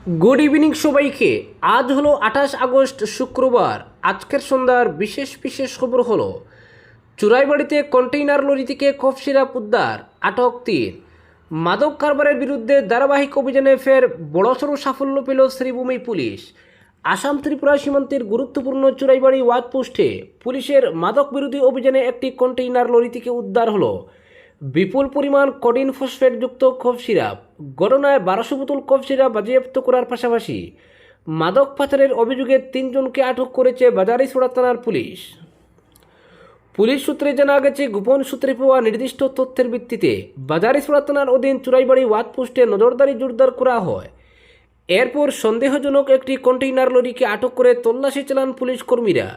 Good evening সবাইকে। আজ হলো 28 আগস্ট শুক্রবার। আজকের সন্ধ্যার বিশেষ বিশেষ খবর হলো চুরাইবাড়িতে কন্টেইনার লরি থেকে কফ সিরাপ উদ্ধার, আটক 3। মাদক কারবারের বিরুদ্ধে ধারাবাহিক অভিযানে ফের বড়সড় সাফল্য পেল শ্রীভূমি পুলিশ। আসাম ত্রিপুরা সীমান্তের গুরুত্বপূর্ণ চুরাইবাড়ি ওয়াচপোস্টে পুলিশের মাদক বিরোধী অভিযানে একটি কন্টেইনার লরি থেকে উদ্ধার হলো বিপুল পরিমাণ কোডিন ফসফেটযুক্ত কফ সিরাপ। ঘটনায় 1200 বোতল কফ সিরাপ বাজেয়াপ্ত করার পাশাপাশি মাদক পাচারের অভিযোগে 3 জনকে আটক করেছে বাজারিছড়া থানার পুলিশ। পুলিশ সূত্রে জানা গেছে, গোপন সূত্রে পাওয়া নির্দিষ্ট তথ্যের ভিত্তিতে বাজারিছড়া থানার অধীন চুরাইবাড়ি ওয়াচপোস্টে নজরদারি জোরদার করা হয়। এরপর সন্দেহজনক একটি কন্টেইনার লরিকে আটক করে তল্লাশি চালান পুলিশ কর্মীরা।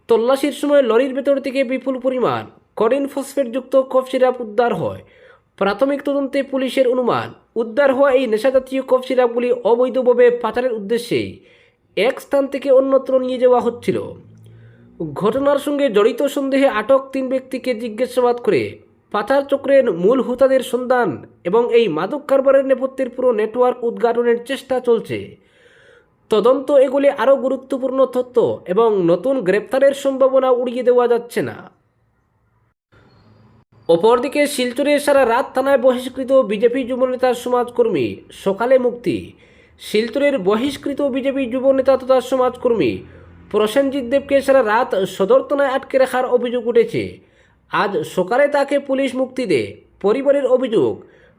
তল্লাশির সময় লরির ভেতর থেকে বিপুল পরিমাণ কোডিন ফসফেটযুক্ত কফ সিরাপ উদ্ধার হয়। প্রাথমিক তদন্তে পুলিশের অনুমান, উদ্ধার হওয়া এই নেশাজাতীয় কফ সিরাপগুলি অবৈধভাবে পাচারের উদ্দেশ্যে এক স্থান থেকে অন্যত্র নিয়ে যাওয়া হচ্ছিল। ঘটনার সঙ্গে জড়িত সন্দেহে আটক 3 ব্যক্তিকে জিজ্ঞাসাবাদ করে পাচার চক্রের মূল হোতাদের সন্ধান এবং এই মাদক কারবারের নেপথ্যের পুরো নেটওয়ার্ক উদ্ঘাটনের চেষ্টা চলছে। তদন্ত এগুলি আরও গুরুত্বপূর্ণ তথ্য এবং নতুন গ্রেপ্তারের সম্ভাবনা উড়িয়ে দেওয়া যাচ্ছে না। অপরদিকে শিলচরে সারা রাত থানায় বহিষ্কৃত বিজেপি যুবনেতার সমাজকর্মী সকালে মুক্তি। শিলচরের বহিষ্কৃত বিজেপি যুবনেতা তথা সমাজকর্মী প্রসেনজিৎ দেবকে সারা রাত সদর থানায় আটকে রাখার অভিযোগ উঠেছে। আজ সকালে তাকে পুলিশ মুক্তি দেয়। পরিবারের অভিযোগ,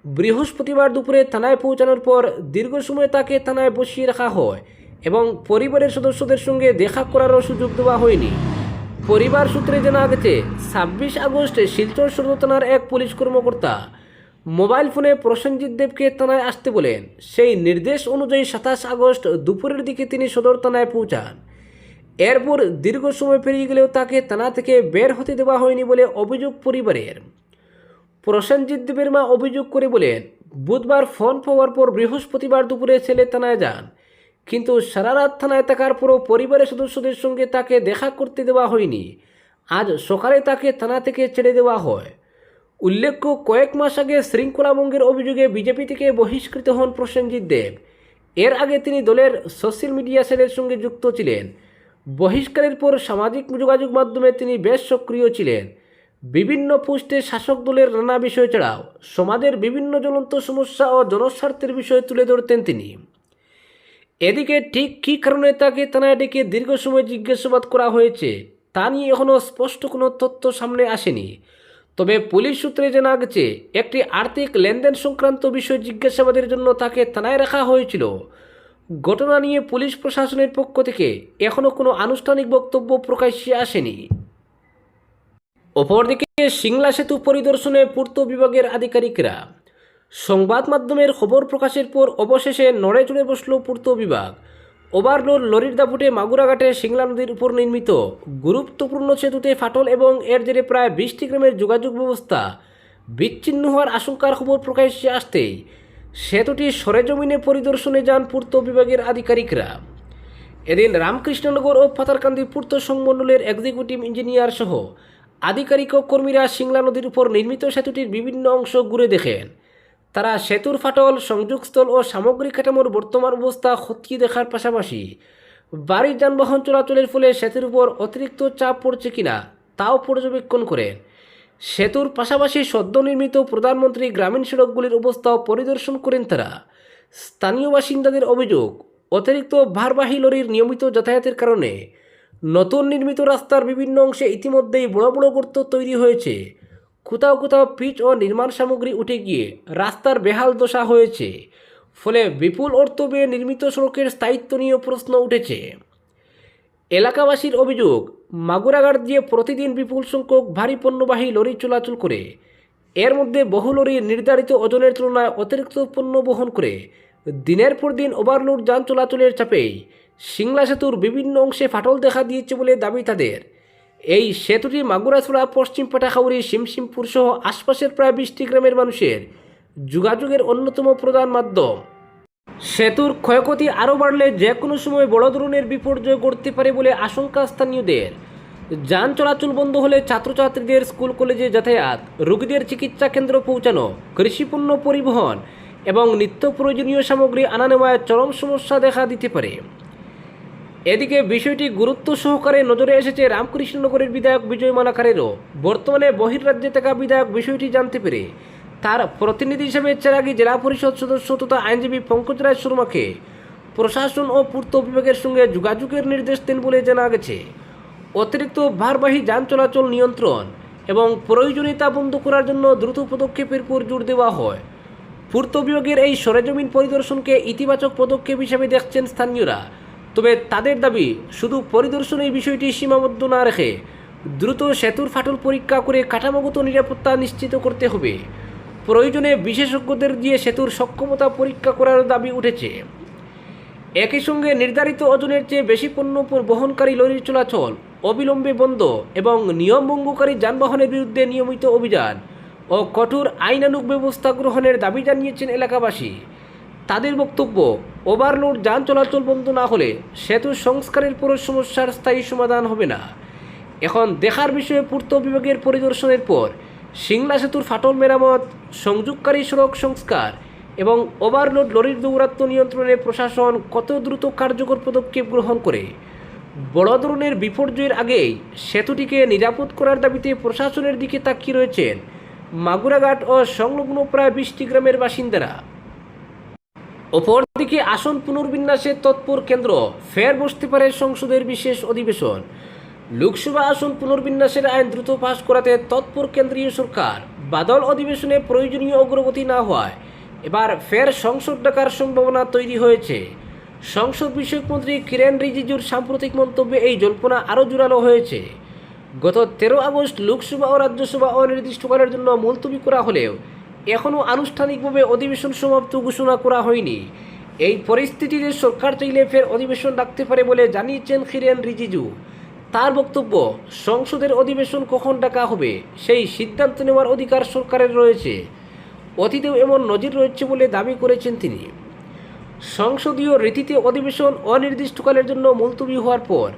বৃহস্পতিবার দুপুরে থানায় পৌঁছানোর পর দীর্ঘ সময় তাকে থানায় বসিয়ে রাখা হয় এবং পরিবারের সদস্যদের সঙ্গে দেখা করারও সুযোগ দেওয়া হয়নি। পরিবার সূত্রে জানা গেছে, 26 আগস্ট শিলচর সদর থানার এক পুলিশ কর্মকর্তা মোবাইল ফোনে প্রসেনজিৎ দেবকে থানায় আসতে বলেন। সেই নির্দেশ অনুযায়ী 27 আগস্ট দুপুরের দিকে তিনি সদর থানায় পৌঁছান। এরপর দীর্ঘ সময় পেরিয়ে গেলেও তাকে থানা থেকে বের হতে দেওয়া হয়নি বলে অভিযোগ পরিবারের। প্রসেনজিৎ দেবের মা অভিযোগ করে বলেন, বুধবার ফোন পাওয়ার পর বৃহস্পতিবার দুপুরে ছেলে থানায় যান, কিন্তু সারা রাত থানায় থাকার পরও পরিবারের সদস্যদের সঙ্গে তাকে দেখা করতে দেওয়া হয়নি। আজ সকালে তাকে থানা থেকে ছেড়ে দেওয়া হয়। উল্লেখ্য, কয়েক মাস আগে শৃঙ্খলাভঙ্গের অভিযোগে বিজেপি থেকে বহিষ্কৃত হন প্রসেনজিৎ দেব। এর আগে তিনি দলের সোশ্যাল মিডিয়া সেলের সঙ্গে যুক্ত ছিলেন। বহিষ্কারের পর সামাজিক যোগাযোগ মাধ্যমে তিনি বেশ সক্রিয় ছিলেন। বিভিন্ন পোস্টে শাসক দলের নানা বিষয় ছাড়াও সমাজের বিভিন্ন জ্বলন্ত সমস্যা ও জনস্বার্থের বিষয় তুলে ধরতেন তিনি। এদিকে ঠিক কী কারণে তাকে থানায় ডেকে দীর্ঘ সময় জিজ্ঞাসাবাদ করা হয়েছে তা নিয়ে এখনও স্পষ্ট কোনো তথ্য সামনে আসেনি। তবে পুলিশ সূত্রে জানা গেছে, একটি আর্থিক লেনদেন সংক্রান্ত বিষয় জিজ্ঞাসাবাদের জন্য তাকে থানায় রাখা হয়েছিল। ঘটনা নিয়ে পুলিশ প্রশাসনের পক্ষ থেকে এখনও কোনো আনুষ্ঠানিক বক্তব্য প্রকাশ্যে আসেনি। অপরদিকে সিংলা সেতু পরিদর্শনে পূর্ত বিভাগের আধিকারিকরা। সংবাদ মাধ্যমের খবর প্রকাশের পর অবশেষে নড়ে চড়ে বসল পূর্ত বিভাগ। ওভারলোড লরির দাপুটে মাগুরাঘাটে সিংলা নদীর উপর নির্মিত গুরুত্বপূর্ণ সেতুতে ফাটল এবং এর জেরে প্রায় 20টি গ্রামের যোগাযোগ ব্যবস্থা বিচ্ছিন্ন হওয়ার আশঙ্কার খবর প্রকাশ্যে আসতেই সেতুটি সরেজমিনে পরিদর্শনে যান পূর্ত বিভাগের আধিকারিকরা। এদিন রামকৃষ্ণনগর ও পাতারকান্দি পূর্ত সংমণ্ডলের এক্সিকিউটিভ ইঞ্জিনিয়ার সহ আধিকারিক ও কর্মীরা সিংলা নদীর উপর নির্মিত সেতুটির বিভিন্ন অংশ ঘুরে দেখেন। তারা সেতুর ফাটল, সংযোগস্থল ও সামগ্রিক কাঠামোর বর্তমান অবস্থা খতিয়ে দেখার পাশাপাশি ভারী যানবাহন চলাচলের ফলে সেতুর উপর অতিরিক্ত চাপ পড়ছে কিনা তাও পর্যবেক্ষণ করেন। সেতুর পাশাপাশি সদ্য নির্মিত প্রধানমন্ত্রী গ্রামীণ সড়কগুলির অবস্থাও পরিদর্শন করেন তারা। স্থানীয় বাসিন্দাদের অভিযোগ, অতিরিক্ত ভারবাহী লরির নিয়মিত যাতায়াতের কারণে নতুন নির্মিত রাস্তার বিভিন্ন অংশে ইতিমধ্যেই বড় বড় গর্ত তৈরি হয়েছে। কোথাও কোথাও পিচ ও নির্মাণ সামগ্রী উঠে গিয়ে রাস্তার বেহাল দশা হয়েছে। ফলে বিপুল অর্থ ব্যয়ে নির্মিত সড়কের স্থায়িত্ব নিয়েও প্রশ্ন উঠেছে। এলাকাবাসীর অভিযোগ, মাগুরাঘাট দিয়ে প্রতিদিন বিপুল সংখ্যক ভারী পণ্যবাহী লরি চলাচল করে। এর মধ্যে বহু লরি নির্ধারিত ওজনের তুলনায় অতিরিক্ত পণ্য বহন করে। দিনের পর দিন ওভারলোড যান চলাচলের চাপেই সিংলা সেতুর বিভিন্ন অংশে ফাটল দেখা দিয়েছে বলে দাবি তাদের। এই সেতুটি মাগুরাছড়া, পশ্চিম পাটাখাউড়ি, শিমশিমপুর সহ আশপাশের প্রায় 20টি গ্রামের মানুষের যোগাযোগের অন্যতম প্রধান মাধ্যম। সেতুর ক্ষয়ক্ষতি আরও বাড়লে যে কোনো সময় বড় ধরনের বিপর্যয় ঘটতে পারে বলে আশঙ্কা স্থানীয়দের। যান চলাচল বন্ধ হলে ছাত্রছাত্রীদের স্কুল কলেজে যাতায়াত, রোগীদের চিকিৎসা কেন্দ্র পৌঁছানো, কৃষিপণ্য পরিবহন এবং নিত্য প্রয়োজনীয় সামগ্রী আনা নেওয়ায় চরম সমস্যা দেখা দিতে পারে। এদিকে বিষয়টি গুরুত্ব সহকারে নজরে এসেছে রামকৃষ্ণনগরের বিধায়ক বিজয় মালাকারেরও। বর্তমানে বহির্রাজ্যে থাকা বিধায়ক বিষয়টি জানতে পেরে তার প্রতিনিধি হিসেবে চেরাগী জেলা পরিষদ সদস্য তথা আইনজীবী পঙ্কজ রায় শর্মাকে প্রশাসন ও পূর্ত বিভাগের সঙ্গে যোগাযোগের নির্দেশ দেন বলে জানা গেছে। অতিরিক্ত ভারবাহী যান চলাচল নিয়ন্ত্রণ এবং প্রয়োজনীয়তা বন্ধ করার জন্য দ্রুত পদক্ষেপের উপর জোর দেওয়া হয়। পূর্ত বিভাগের এই সরেজমিন পরিদর্শনকে ইতিবাচক পদক্ষেপ হিসেবে দেখছেন স্থানীয়রা। তবে তাদের দাবি, শুধু পরিদর্শনে এই বিষয়টি সীমাবদ্ধ না রেখে দ্রুত সেতুর ফাটল পরীক্ষা করে কাঠামোগত নিরাপত্তা নিশ্চিত করতে হবে। প্রয়োজনে বিশেষজ্ঞদের দিয়ে সেতুর সক্ষমতা পরীক্ষা করার দাবি উঠেছে। একই সঙ্গে নির্ধারিত ওজনের চেয়ে বেশি পণ্য বহনকারী লরির চলাচল অবিলম্বে বন্ধ এবং নিয়ম ভঙ্গকারী যানবাহনের বিরুদ্ধে নিয়মিত অভিযান ও কঠোর আইনানুগ ব্যবস্থা গ্রহণের দাবি জানিয়েছেন এলাকাবাসী। তাদের বক্তব্য, ওভারলোড যান চলাচল বন্ধ না হলে সেতু সংস্কারের পর সমস্যার স্থায়ী সমাধান হবে না। এখন দেখার বিষয়ে পূর্ত বিভাগের পরিদর্শনের পর সিংলা সেতুর ফাটল মেরামত, সংযোগকারী সড়ক সংস্কার এবং ওভারলোড লরির দৌরাত্ম্য নিয়ন্ত্রণে প্রশাসন কত দ্রুত কার্যকর পদক্ষেপ গ্রহণ করে। বড় ধরনের বিপর্যয়ের আগেই সেতুটিকে নিরাপদ করার দাবিতে প্রশাসনের দিকে তাকিয়ে রয়েছেন মাগুরাঘাট ও সংলগ্ন প্রায় 20টি গ্রামের বাসিন্দারা। অপরদিকে আসন পুনর্বিন্যাসে তৎপর কেন্দ্র, ফের বসতে পারে সংসদের বিশেষ অধিবেশন। লোকসভা আসন পুনর্বিন্যাসের আইন দ্রুত পাশ করাতে তৎপর কেন্দ্রীয় সরকার। বাদল অধিবেশনে প্রয়োজনীয় অগ্রগতি না হওয়ায় এবার ফের সংসদ ডাকার সম্ভাবনা তৈরি হয়েছে। সংসদ বিষয়ক মন্ত্রী কিরেন রিজিজুর সাম্প্রতিক মন্তব্যে এই জল্পনা আরও জোরালো হয়েছে। গত 13 আগস্ট লোকসভা ও রাজ্যসভা অনির্দিষ্টকালের জন্য মুলতবি করা হলেও এখনও আনুষ্ঠানিকভাবে অধিবেশন সমাপ্ত ঘোষণা করা হয়নি। এই পরিস্থিতিতে সরকার চাইলে ফের অধিবেশন ডাকতে পারে বলে জানিয়েছেন কিরেন রিজিজু। তার বক্তব্য, সংসদের অধিবেশন কখন ডাকা হবে সেই সিদ্ধান্ত নেওয়ার অধিকার সরকারের রয়েছে। অতীতেও এমন নজির রয়েছে বলে দাবি করেছেন তিনি। সংসদীয় রীতিতে অধিবেশন অনির্দিষ্টকালের জন্য মুলতবি হওয়ার পর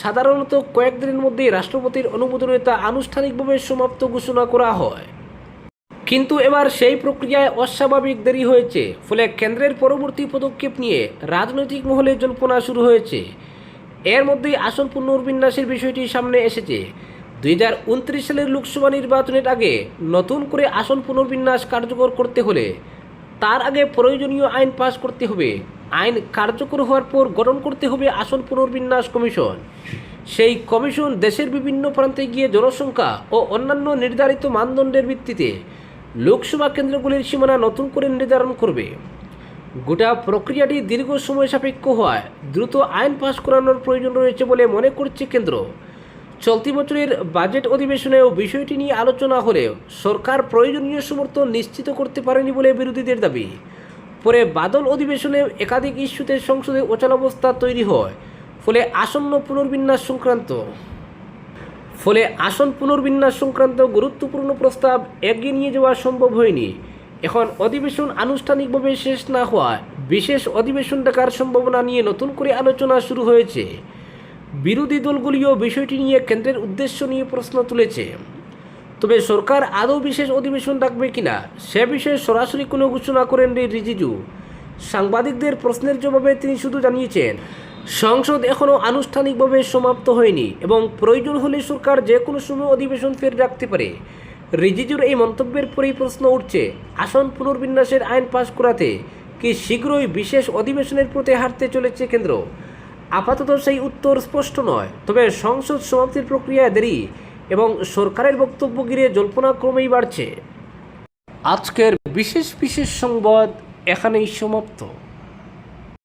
সাধারণত কয়েকদিনের মধ্যেই রাষ্ট্রপতির অনুমোদনে তা আনুষ্ঠানিকভাবে সমাপ্ত ঘোষণা করা হয়। কিন্তু এবার সেই প্রক্রিয়ায় অস্বাভাবিক দেরি হয়েছে। ফলে কেন্দ্রের পরবর্তী পদক্ষেপ নিয়ে রাজনৈতিক মহলে জল্পনা শুরু হয়েছে। এর মধ্যেই আসন পুনর্বিন্যাসের বিষয়টি সামনে এসেছে। 2029 সালের লোকসভা নির্বাচনের আগে নতুন করে আসন পুনর্বিন্যাস কার্যকর করতে হলে তার আগে প্রয়োজনীয় আইন পাশ করতে হবে। আইন কার্যকর হওয়ার পর গঠন করতে হবে আসন পুনর্বিন্যাস কমিশন। সেই কমিশন দেশের বিভিন্ন প্রান্তে গিয়ে জনসংখ্যা ও অন্যান্য নির্ধারিত মানদণ্ডের ভিত্তিতে লোকসভা কেন্দ্রগুলির সীমানা নতুন করে নির্ধারণ করবে। গোটা প্রক্রিয়াটি দীর্ঘ সময় সাপেক্ষ হওয়ায় দ্রুত আইন পাশ করানোর প্রয়োজন রয়েছে বলে মনে করছে কেন্দ্র। চলতি বছরের বাজেট অধিবেশনেও বিষয়টি নিয়ে আলোচনা হলেও সরকার প্রয়োজনীয় সমর্থন নিশ্চিত করতে পারেনি বলে বিরোধীদের দাবি। পরে বাদল অধিবেশনে একাধিক ইস্যুতে সংসদে অচলাবস্থা তৈরি হয়। ফলে আসন পুনর্বিন্যাস সংক্রান্ত গুরুত্বপূর্ণ প্রস্তাব এগিয়ে নিয়ে যাওয়া সম্ভব হয়নি। এখন অধিবেশন আনুষ্ঠানিকভাবে শেষ না হওয়ায় বিশেষ অধিবেশন ডাকার সম্ভাবনা নিয়ে নতুন করে আলোচনা শুরু হয়েছে। বিরোধী দলগুলিও বিষয়টি নিয়ে কেন্দ্রের উদ্দেশ্য নিয়ে প্রশ্ন তুলেছে। তবে সরকার আদৌ বিশেষ অধিবেশন ডাকবে কিনা সে বিষয়ে সরাসরি কোনো ঘোষণা করেননি রিজিজু। সাংবাদিকদের প্রশ্নের জবাবে তিনি শুধু জানিয়েছেন, সংসদ এখনও আনুষ্ঠানিকভাবে সমাপ্ত হয়নি এবং প্রয়োজন হলে সরকার যে কোনো সময় অধিবেশন ফের ডাকতে পারে। রিজিজুর এই মন্তব্যের পরেই প্রশ্ন উঠছে, আসন পুনর্বিন্যাসের আইন পাশ করাতে কি শীঘ্রই বিশেষ অধিবেশনের পথে হাঁটতে চলেছে কেন্দ্র? আপাতত সেই উত্তর স্পষ্ট নয়। তবে সংসদ সমাপ্তির প্রক্রিয়া দেরি এবং সরকারের বক্তব্য ঘিরে জল্পনা ক্রমেই বাড়ছে। আজকের বিশেষ সংবাদ এখানেই সমাপ্ত।